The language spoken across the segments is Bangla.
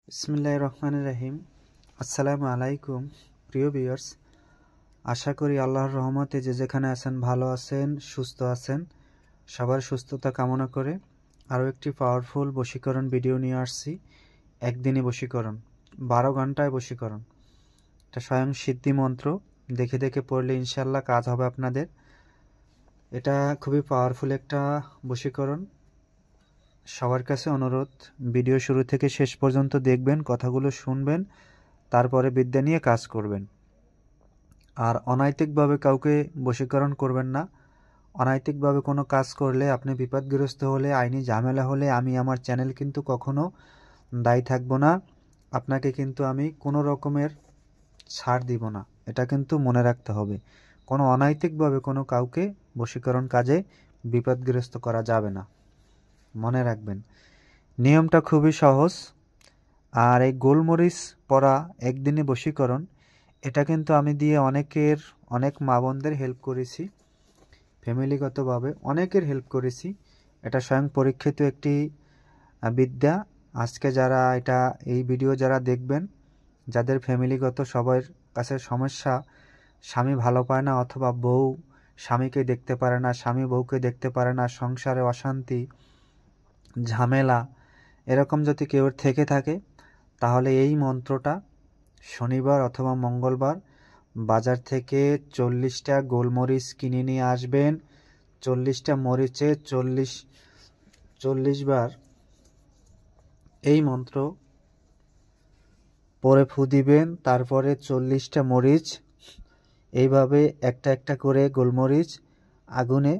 বিসমিল্লাহির রহমানির রহিম। আসসালামু আলাইকুম প্রিয় ভিউয়ার্স, আশা করি আল্লাহর রহমতে যে যেখানে আছেন ভালো আছেন, সুস্থ আছেন। সবার সুস্থতা কামনা করে আরও একটি পাওয়ারফুল বশীকরণ ভিডিও নিয়ে আসছি। একদিনই বশীকরণ, 12 ঘন্টায় বশীকরণ। এটা স্বয়ং সিদ্ধি মন্ত্র, দেখে দেখে পড়লে ইনশাল্লাহ কাজ হবে আপনাদের। এটা খুবই পাওয়ারফুল একটা বশীকরণ। সবার কাছে অনুরোধ, ভিডিও শুরু থেকে শেষ পর্যন্ত দেখবেন, কথাগুলো শুনবেন, তারপরে বিদ্যা নিয়ে কাজ করবেন। আর অনৈতিকভাবে কাউকে বশীকরণ করবেন না। অনৈতিকভাবে কোনো কাজ করলে, আপনি বিপদগ্রস্ত হলে, আইনি ঝামেলা হলে আমি আমার চ্যানেল কিন্তু কখনো দায়ী থাকব না। আপনাকে কিন্তু আমি কোনো রকমের ছাড় দিব না, এটা কিন্তু মনে রাখতে হবে। কোনো অনৈতিকভাবে কোনো কাউকে বশীকরণ কাজে বিপদগ্রস্ত করা যাবে না, মনে রাখবেন। নিয়মটা খুবই সহজ। আর এই গোলমরিচ পরা একদিনে বশীকরণ, এটা কিন্তু আমি দিয়ে অনেক মা বোনদের হেল্প করেছি, ফ্যামিলিগতভাবে অনেকের হেল্প করেছি। এটা স্বয়ং পরীক্ষিত একটি বিদ্যা। আজকে যারা এই ভিডিও যারা দেখবেন, যাদের ফ্যামিলিগত সবার কাছে সমস্যা, স্বামী ভালো পায় না, অথবা বউ স্বামীকে দেখতে পারে না, স্বামী বউকে দেখতে পারে না, সংসারে অশান্তি ঝামেলা, এরকম যদি কেউ থেকে থাকে, তাহলে এই মন্ত্রটা শনিবার অথবা মঙ্গলবার বাজার থেকে 40টা গোলমরিচ কিনে নিয়ে আসবেন। 40টা মরিচে 40 বার এই মন্ত্র পরে ফু দিবেন। তারপরে 40টা মরিচ এইভাবে একটা একটা করে গোলমরিচ আগুনে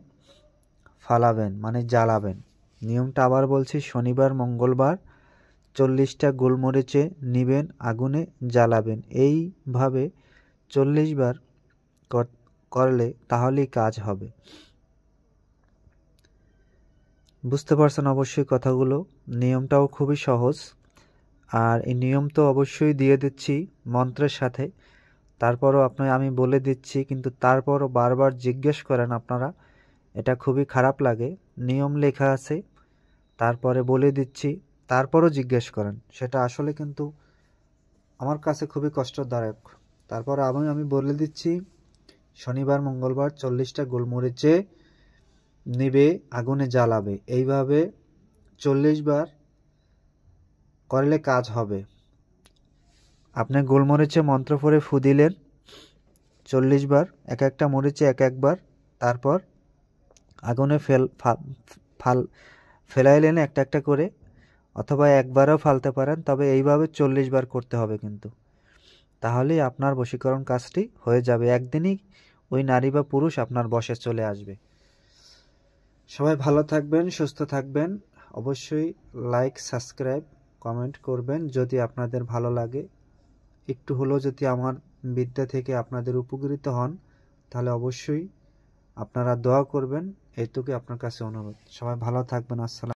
ফালাবেন, মানে জ্বালাবেন। নিয়মটা আবার বলছি, শনিবার মঙ্গলবার 40টা গোলমরিচে নিবেন, আগুনে জ্বালাবেন। এইভাবে 40 বার করলে তাহলেই কাজ হবে। বুঝতে পারছেন অবশ্যই কথাগুলো। নিয়মটাও খুবই সহজ। আর এই নিয়ম তো অবশ্যই দিয়ে দিচ্ছি মন্ত্রের সাথে, তারপরও আমি বলে দিচ্ছি, কিন্তু তারপরও বারবার জিজ্ঞেস করেন আপনারা, এটা খুবই খারাপ লাগে। নিয়ম লেখা আছে, তারপরে বলে দিচ্ছি, তারপরও জিজ্ঞেস করেন, সেটা আসলে কিন্তু আমার কাছে খুবই কষ্টদায়ক। তারপর আমি বলে দিচ্ছি, শনিবার মঙ্গলবার 40টা গোলমরিচে নিবে, আগুনে জ্বালাবে। এইভাবে 40 বার করলে কাজ হবে। আপনি গোলমরিচে মন্ত্র পড়ে ফু দিলেন 40 বার, এক একটা মরিচে এক একবার, তারপর আগুনে ফেলাইলেন একটা একটা করে, অথবা একবারও ফালতে পারেন, তবে এইভাবে 40 বার করতে হবে কিন্তু। তাহলেই আপনার বশীকরণ কাজটি হয়ে যাবে। একদিনই ওই নারী বা পুরুষ আপনার বশে চলে আসবে। সবাই ভালো থাকবেন, সুস্থ থাকবেন। অবশ্যই লাইক, সাবস্ক্রাইব, কমেন্ট করবেন যদি আপনাদের ভালো লাগে। একটু হলেও যদি আমার বিদ্যা থেকে আপনাদের উপকৃত হন, তাহলে অবশ্যই আপনারা দোয়া করবেন, এইটুকুই আপনার কাছে অনুরোধ। সবাই ভালো থাকবেন। আসসালাম।